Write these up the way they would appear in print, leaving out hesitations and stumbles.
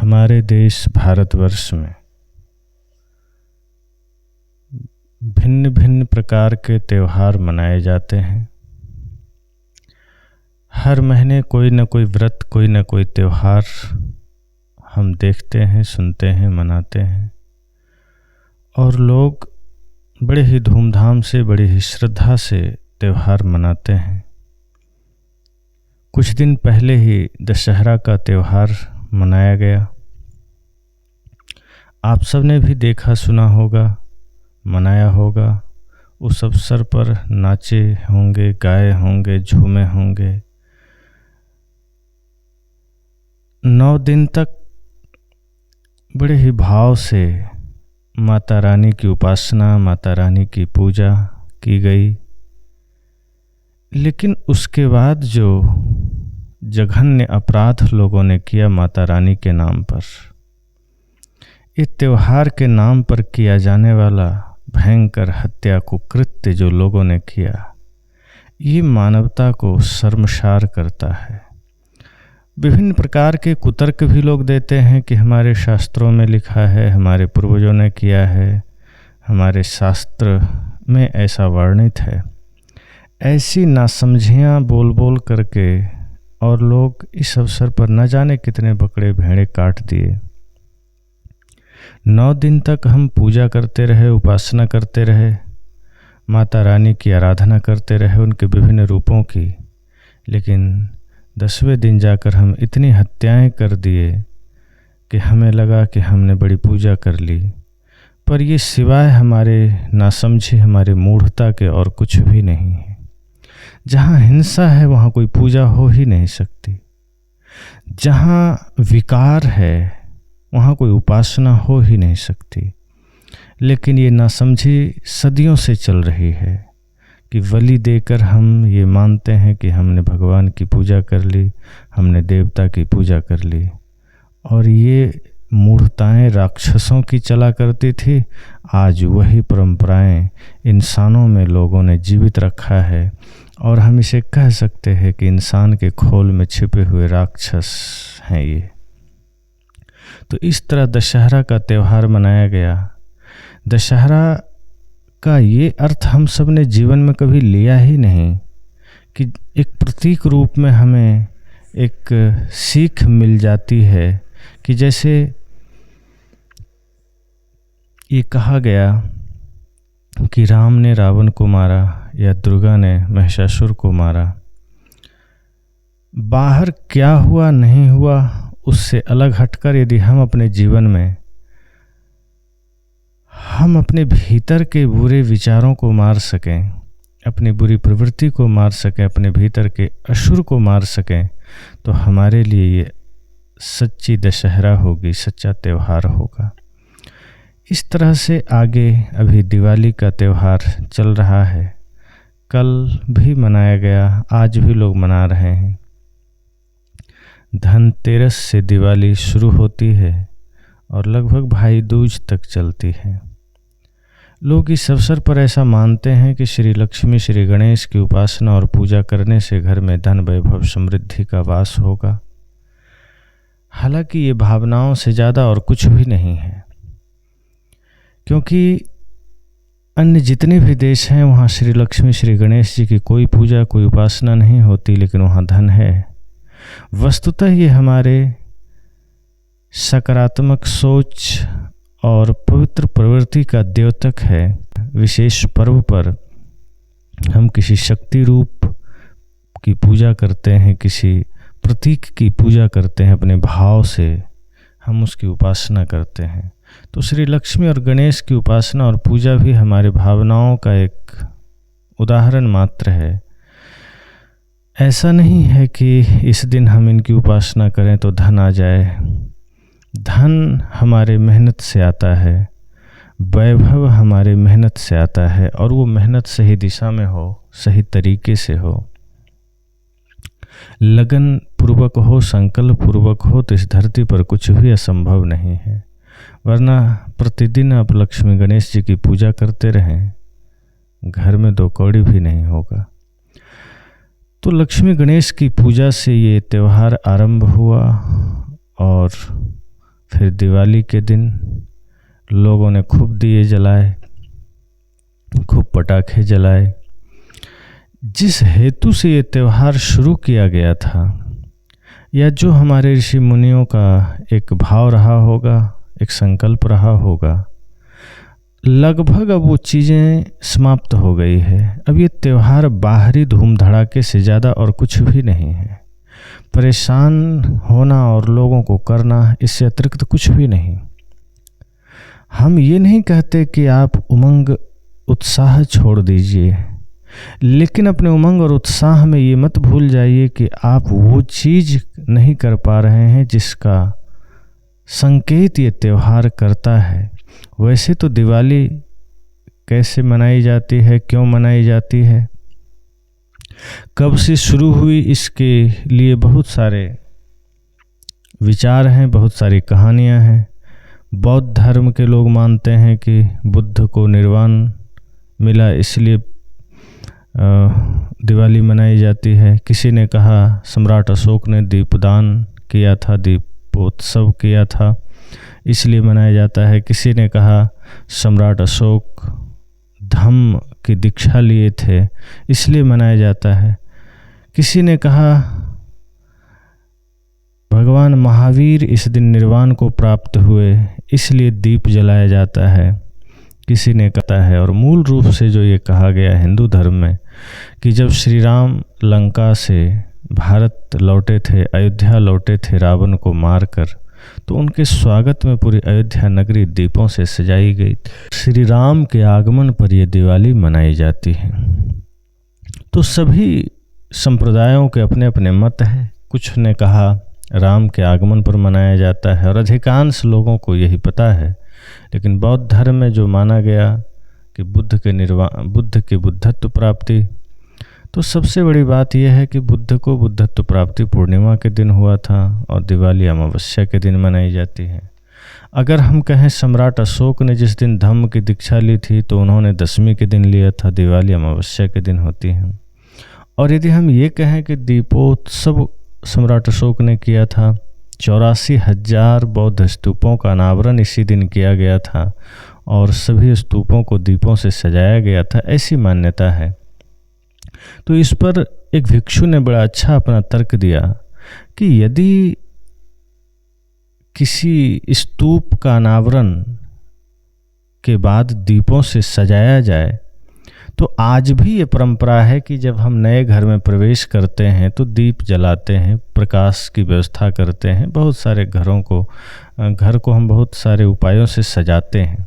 हमारे देश भारतवर्ष में भिन्न भिन्न प्रकार के त्यौहार मनाए जाते हैं। हर महीने कोई न कोई व्रत, कोई न कोई त्यौहार हम देखते हैं, सुनते हैं, मनाते हैं और लोग बड़े ही धूमधाम से, बड़ी ही श्रद्धा से त्यौहार मनाते हैं। कुछ दिन पहले ही दशहरा का त्यौहार मनाया गया। आप सब ने भी देखा, सुना होगा, मनाया होगा। उस अवसर पर नाचे होंगे, गाए होंगे, झूमे होंगे। 9 दिन तक बड़े ही भाव से माता रानी की उपासना, माता रानी की पूजा की गई। लेकिन उसके बाद जो जघन्य अपराध लोगों ने किया माता रानी के नाम पर, इस त्योहार के नाम पर किया जाने वाला भयंकर हत्या कुकृत्य जो लोगों ने किया, ये मानवता को शर्मसार करता है। विभिन्न प्रकार के कुतर्क भी लोग देते हैं कि हमारे शास्त्रों में लिखा है, हमारे पूर्वजों ने किया है, हमारे शास्त्र में ऐसा वर्णित है। ऐसी नासमझियाँ बोल बोल करके और लोग इस अवसर पर न जाने कितने बकरे भेड़े काट दिए। 9 दिन तक हम पूजा करते रहे, उपासना करते रहे, माता रानी की आराधना करते रहे, उनके विभिन्न रूपों की। लेकिन 10वें दिन जाकर हम इतनी हत्याएं कर दिए कि हमें लगा कि हमने बड़ी पूजा कर ली, पर ये सिवाय हमारे नासमझी, हमारे मूढ़ता के और कुछ भी नहीं है। जहाँ हिंसा है वहाँ कोई पूजा हो ही नहीं सकती। जहाँ विकार है वहाँ कोई उपासना हो ही नहीं सकती। लेकिन ये नासमझी सदियों से चल रही है कि बलि देकर हम ये मानते हैं कि हमने भगवान की पूजा कर ली, हमने देवता की पूजा कर ली। और ये मूढ़ताएं राक्षसों की चला करती थी। आज वही परंपराएं इंसानों में लोगों ने जीवित रखा है और हम इसे कह सकते हैं कि इंसान के खोल में छिपे हुए राक्षस हैं ये। तो इस तरह दशहरा का त्यौहार मनाया गया। दशहरा का ये अर्थ हम सब ने जीवन में कभी लिया ही नहीं कि एक प्रतीक रूप में हमें एक सीख मिल जाती है कि जैसे ये कहा गया कि राम ने रावण को मारा या दुर्गा ने महिषासुर को मारा। बाहर क्या हुआ नहीं हुआ उससे अलग हटकर यदि हम अपने जीवन में हम अपने भीतर के बुरे विचारों को मार सकें, अपनी बुरी प्रवृत्ति को मार सकें, अपने भीतर के असुर को मार सकें, तो हमारे लिए ये सच्ची दशहरा होगी, सच्चा त्यौहार होगा। इस तरह से आगे अभी दिवाली का त्यौहार चल रहा है। कल भी मनाया गया, आज भी लोग मना रहे हैं। धनतेरस से दिवाली शुरू होती है और लगभग भाई दूज तक चलती है। लोग इस अवसर पर ऐसा मानते हैं कि श्री लक्ष्मी, श्री गणेश की उपासना और पूजा करने से घर में धन, वैभव, समृद्धि का वास होगा। हालांकि ये भावनाओं से ज़्यादा और कुछ भी नहीं है, क्योंकि अन्य जितने भी देश हैं वहाँ श्री लक्ष्मी, श्री गणेश जी की कोई पूजा, कोई उपासना नहीं होती, लेकिन वहाँ धन है। वस्तुतः ये हमारे सकारात्मक सोच और पवित्र प्रवृत्ति का द्योतक है। विशेष पर्व पर हम किसी शक्ति रूप की पूजा करते हैं, किसी प्रतीक की पूजा करते हैं, अपने भाव से हम उसकी उपासना करते हैं। तो श्री लक्ष्मी और गणेश की उपासना और पूजा भी हमारे भावनाओं का एक उदाहरण मात्र है। ऐसा नहीं है कि इस दिन हम इनकी उपासना करें तो धन आ जाए। धन हमारे मेहनत से आता है, वैभव हमारे मेहनत से आता है, और वो मेहनत सही दिशा में हो, सही तरीके से हो, लगन पूर्वक हो, संकल्प पूर्वक हो, तो इस धरती पर कुछ भी असंभव नहीं है। वरना प्रतिदिन आप लक्ष्मी गणेश जी की पूजा करते रहें, घर में 2 कौड़ी भी नहीं होगा। तो लक्ष्मी गणेश की पूजा से ये त्यौहार आरंभ हुआ और फिर दिवाली के दिन लोगों ने खूब दिए जलाए, खूब पटाखे जलाए। जिस हेतु से ये त्यौहार शुरू किया गया था, या जो हमारे ऋषि मुनियों का एक भाव रहा होगा, एक संकल्प रहा होगा, लगभग अब वो चीज़ें समाप्त हो गई है। अब ये त्यौहार बाहरी धूम धड़ाके से ज़्यादा और कुछ भी नहीं है। परेशान होना और लोगों को करना, इससे अतिरिक्त कुछ भी नहीं। हम ये नहीं कहते कि आप उमंग उत्साह छोड़ दीजिए, लेकिन अपने उमंग और उत्साह में ये मत भूल जाइए कि आप वो चीज़ नहीं कर पा रहे हैं जिसका संकेत ये त्यौहार करता है। वैसे तो दिवाली कैसे मनाई जाती है, क्यों मनाई जाती है, कब से शुरू हुई, इसके लिए बहुत सारे विचार हैं, बहुत सारी कहानियां हैं। बौद्ध धर्म के लोग मानते हैं कि बुद्ध को निर्वाण मिला, इसलिए दिवाली मनाई जाती है। किसी ने कहा सम्राट अशोक ने दीपदान किया था, दीपोत्सव किया था, इसलिए मनाया जाता है। किसी ने कहा सम्राट अशोक धम्म की दीक्षा लिए थे, इसलिए मनाया जाता है। किसी ने कहा भगवान महावीर इस दिन निर्वाण को प्राप्त हुए, इसलिए दीप जलाया जाता है। किसी ने कहा है, और मूल रूप से जो ये कहा गया हिंदू धर्म में कि जब श्री राम लंका से भारत लौटे थे, अयोध्या लौटे थे रावण को मारकर, तो उनके स्वागत में पूरी अयोध्या नगरी दीपों से सजाई गई। श्री राम के आगमन पर यह दिवाली मनाई जाती है। तो सभी संप्रदायों के अपने अपने मत हैं। कुछ ने कहा राम के आगमन पर मनाया जाता है, और अधिकांश लोगों को यही पता है। लेकिन बौद्ध धर्म में जो माना गया कि बुद्ध की बुद्धत्व प्राप्ति, तो सबसे बड़ी बात यह है कि बुद्ध को बुद्धत्व प्राप्ति पूर्णिमा के दिन हुआ था और दिवाली अमावस्या के दिन मनाई जाती है। अगर हम कहें सम्राट अशोक ने जिस दिन धम्म की दीक्षा ली थी, तो उन्होंने दशमी के दिन लिया था, दिवाली अमावस्या के दिन होती है। और यदि हम ये कहें कि दीपोत्सव सम्राट अशोक ने किया था, 84,000 बौद्ध स्तूपों का अनावरण इसी दिन किया गया था और सभी स्तूपों को दीपों से सजाया गया था, ऐसी मान्यता है। तो इस पर एक भिक्षु ने बड़ा अच्छा अपना तर्क दिया कि यदि किसी स्तूप का अनावरण के बाद दीपों से सजाया जाए, तो आज भी ये परंपरा है कि जब हम नए घर में प्रवेश करते हैं तो दीप जलाते हैं, प्रकाश की व्यवस्था करते हैं। बहुत सारे घर को हम बहुत सारे उपायों से सजाते हैं।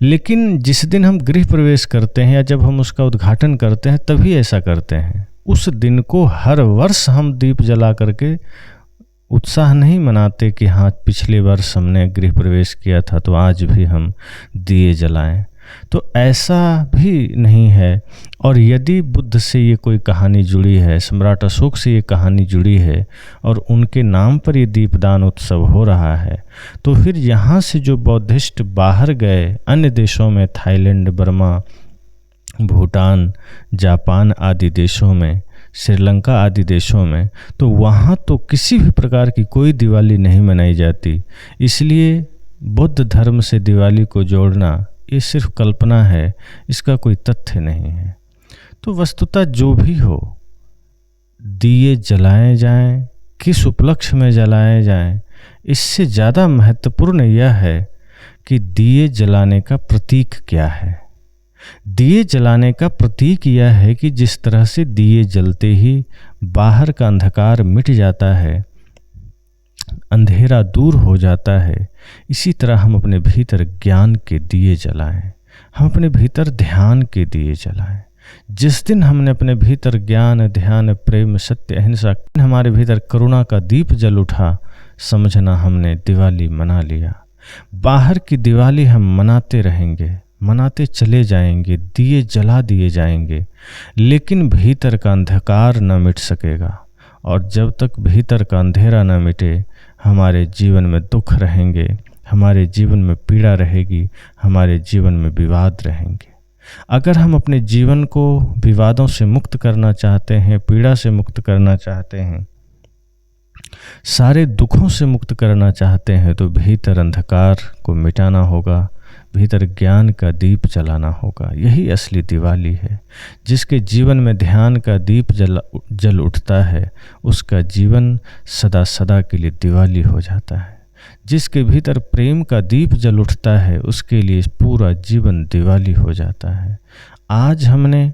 लेकिन जिस दिन हम गृह प्रवेश करते हैं या जब हम उसका उद्घाटन करते हैं, तभी ऐसा करते हैं। उस दिन को हर वर्ष हम दीप जला करके उत्साह नहीं मनाते कि हाँ पिछले वर्ष हमने गृह प्रवेश किया था तो आज भी हम दिए जलाएं। तो ऐसा भी नहीं है। और यदि बुद्ध से ये कोई कहानी जुड़ी है, सम्राट अशोक से ये कहानी जुड़ी है और उनके नाम पर ये दीपदान उत्सव हो रहा है, तो फिर यहाँ से जो बौद्धिस्ट बाहर गए अन्य देशों में, थाईलैंड, बर्मा, भूटान, जापान आदि देशों में, श्रीलंका आदि देशों में, तो वहाँ तो किसी भी प्रकार की कोई दिवाली नहीं मनाई जाती। इसलिए बुद्ध धर्म से दिवाली को जोड़ना ये सिर्फ कल्पना है, इसका कोई तथ्य नहीं है। तो वस्तुतः जो भी हो, दिए जलाए जाएं, किस उपलक्ष्य में जलाए जाएं, इससे ज़्यादा महत्वपूर्ण यह है कि दिए जलाने का प्रतीक क्या है। दिए जलाने का प्रतीक यह है कि जिस तरह से दिए जलते ही बाहर का अंधकार मिट जाता है, अंधेरा दूर हो जाता है, इसी तरह हम अपने भीतर ज्ञान के दिए जलाएं, हम अपने भीतर ध्यान के दिए जलाएं। जिस दिन हमने अपने भीतर ज्ञान, ध्यान, प्रेम, सत्य, अहिंसा, हमारे भीतर करुणा का दीप जल उठा, समझना हमने दिवाली मना लिया। बाहर की दिवाली हम मनाते रहेंगे, मनाते चले जाएंगे, दिए जला दिए जाएंगे, लेकिन भीतर का अंधकार न मिट सकेगा। और जब तक भीतर का अंधेरा न मिटे, हमारे जीवन में दुख रहेंगे, हमारे जीवन में पीड़ा रहेगी, हमारे जीवन में विवाद रहेंगे। अगर हम अपने जीवन को विवादों से मुक्त करना चाहते हैं, पीड़ा से मुक्त करना चाहते हैं, सारे दुखों से मुक्त करना चाहते हैं तो भीतर अंधकार को मिटाना होगा, भीतर ज्ञान का दीप जलाना होगा। यही असली दिवाली है। जिसके जीवन में ध्यान का दीप जल उठता है उसका जीवन सदा सदा के लिए दिवाली हो जाता है। जिसके भीतर प्रेम का दीप जल उठता है उसके लिए पूरा जीवन दिवाली हो जाता है। आज हमने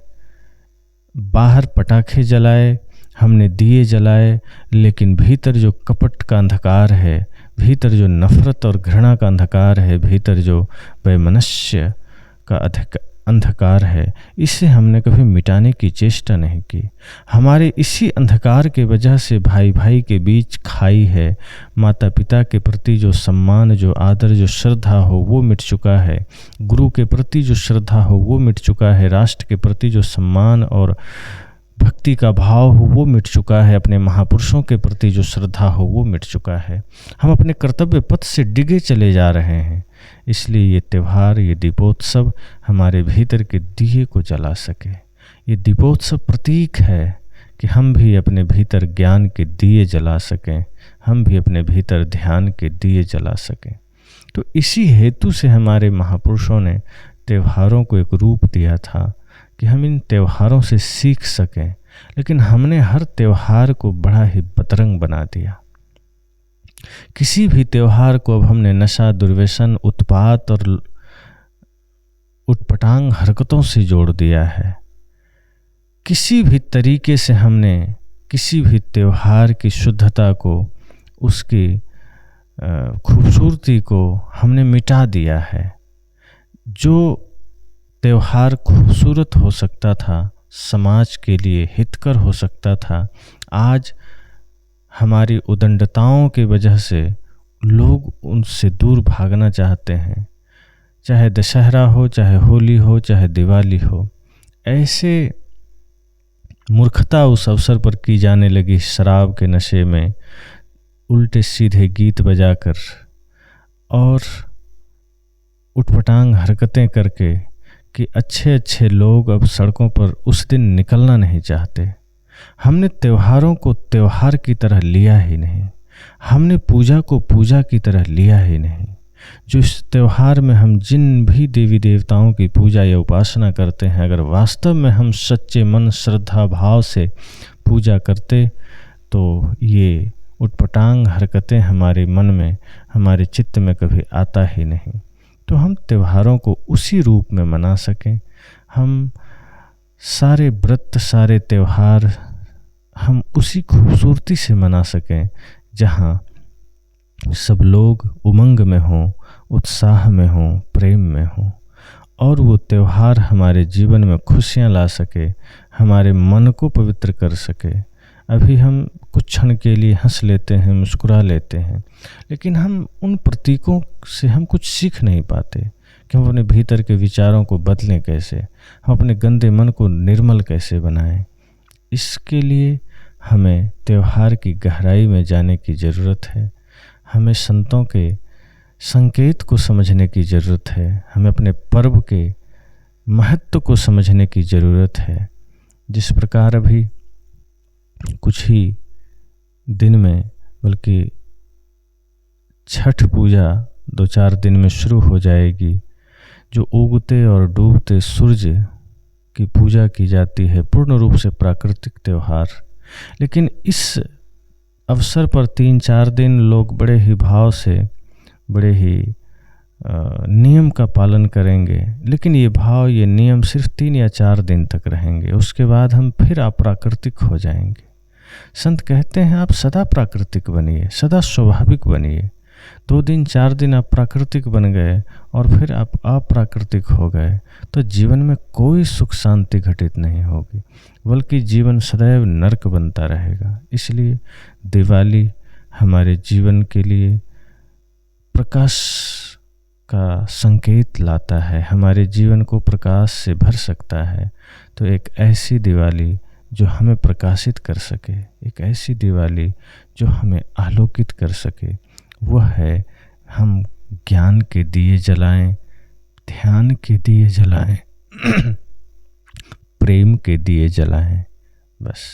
बाहर पटाखे जलाए, हमने दिए जलाए, लेकिन भीतर जो कपट का अंधकार है, भीतर जो नफ़रत और घृणा का अंधकार है, भीतर जो वैमनस्य का अंधकार है, इसे हमने कभी मिटाने की चेष्टा नहीं की। हमारे इसी अंधकार के वजह से भाई भाई के बीच खाई है। माता पिता के प्रति जो सम्मान, जो आदर, जो श्रद्धा हो वो मिट चुका है। गुरु के प्रति जो श्रद्धा हो वो मिट चुका है। राष्ट्र के प्रति जो सम्मान और भक्ति का भाव हो वो मिट चुका है। अपने महापुरुषों के प्रति जो श्रद्धा हो वो मिट चुका है। हम अपने कर्तव्य पथ से डिगे चले जा रहे हैं। इसलिए ये त्यौहार, ये दीपोत्सव हमारे भीतर के दिए को जला सके। ये दीपोत्सव प्रतीक है कि हम भी अपने भीतर ज्ञान के दिए जला सकें, हम भी अपने भीतर ध्यान के दिए जला सकें। तो इसी हेतु से हमारे महापुरुषों ने त्योहारों को एक रूप दिया था कि हम इन त्योहारों से सीख सकें, लेकिन हमने हर त्योहार को बड़ा ही बदरंग बना दिया। किसी भी त्योहार को अब हमने नशा, दुर्व्यसन, उत्पात और उटपटांग हरकतों से जोड़ दिया है। किसी भी तरीके से हमने किसी भी त्योहार की शुद्धता को, उसकी खूबसूरती को हमने मिटा दिया है। जो त्योहार खूबसूरत हो सकता था, समाज के लिए हितकर हो सकता था, आज हमारी उदंडताओं की वजह से लोग उनसे दूर भागना चाहते हैं। चाहे दशहरा हो, चाहे होली हो, चाहे दिवाली हो, ऐसे मूर्खता उस अवसर पर की जाने लगी शराब के नशे में, उल्टे सीधे गीत बजाकर और उटपटांग हरकतें करके कि अच्छे अच्छे लोग अब सड़कों पर उस दिन निकलना नहीं चाहते। हमने त्योहारों को त्योहार की तरह लिया ही नहीं, हमने पूजा को पूजा की तरह लिया ही नहीं। जो इस त्यौहार में हम जिन भी देवी देवताओं की पूजा या उपासना करते हैं, अगर वास्तव में हम सच्चे मन, श्रद्धा भाव से पूजा करते तो ये उटपटांग हरकतें हमारे मन में, हमारे चित्त में कभी आता ही नहीं। तो हम त्योहारों को उसी रूप में मना सकें। हम सारे व्रत, सारे त्यौहार हम उसी खूबसूरती से मना सकें जहाँ सब लोग उमंग में हों, उत्साह में हों, प्रेम में हों, और वो त्यौहार हमारे जीवन में खुशियाँ ला सके, हमारे मन को पवित्र कर सके। अभी हम कुछ क्षण के लिए हंस लेते हैं, मुस्कुरा लेते हैं, लेकिन हम उन प्रतीकों से हम कुछ सीख नहीं पाते कि हम अपने भीतर के विचारों को बदलें कैसे, हम अपने गंदे मन को निर्मल कैसे बनाएं। इसके लिए हमें त्यौहार की गहराई में जाने की ज़रूरत है। हमें संतों के संकेत को समझने की ज़रूरत है। हमें अपने पर्व के महत्व को समझने की ज़रूरत है। जिस प्रकार अभी कुछ ही दिन में, बल्कि छठ पूजा 2-4 दिन में शुरू हो जाएगी, जो उगते और डूबते सूर्य की पूजा की जाती है, पूर्ण रूप से प्राकृतिक त्यौहार। लेकिन इस अवसर पर 3-4 दिन लोग बड़े ही भाव से, बड़े ही नियम का पालन करेंगे, लेकिन ये भाव, ये नियम सिर्फ 3 या 4 दिन तक रहेंगे। उसके बाद हम फिर अप्राकृतिक हो जाएंगे। संत कहते हैं आप सदा प्राकृतिक बनिए, सदा स्वाभाविक बनिए। 2 दिन 4 दिन आप प्राकृतिक बन गए और फिर आप अप्राकृतिक हो गए तो जीवन में कोई सुख शांति घटित नहीं होगी, बल्कि जीवन सदैव नरक बनता रहेगा। इसलिए दिवाली हमारे जीवन के लिए प्रकाश का संकेत लाता है, हमारे जीवन को प्रकाश से भर सकता है। तो एक ऐसी दिवाली जो हमें प्रकाशित कर सके, एक ऐसी दिवाली जो हमें आलोकित कर सके, वह है हम ज्ञान के दिए जलाएं, ध्यान के दिए जलाएं, प्रेम के दिए जलाएं। बस।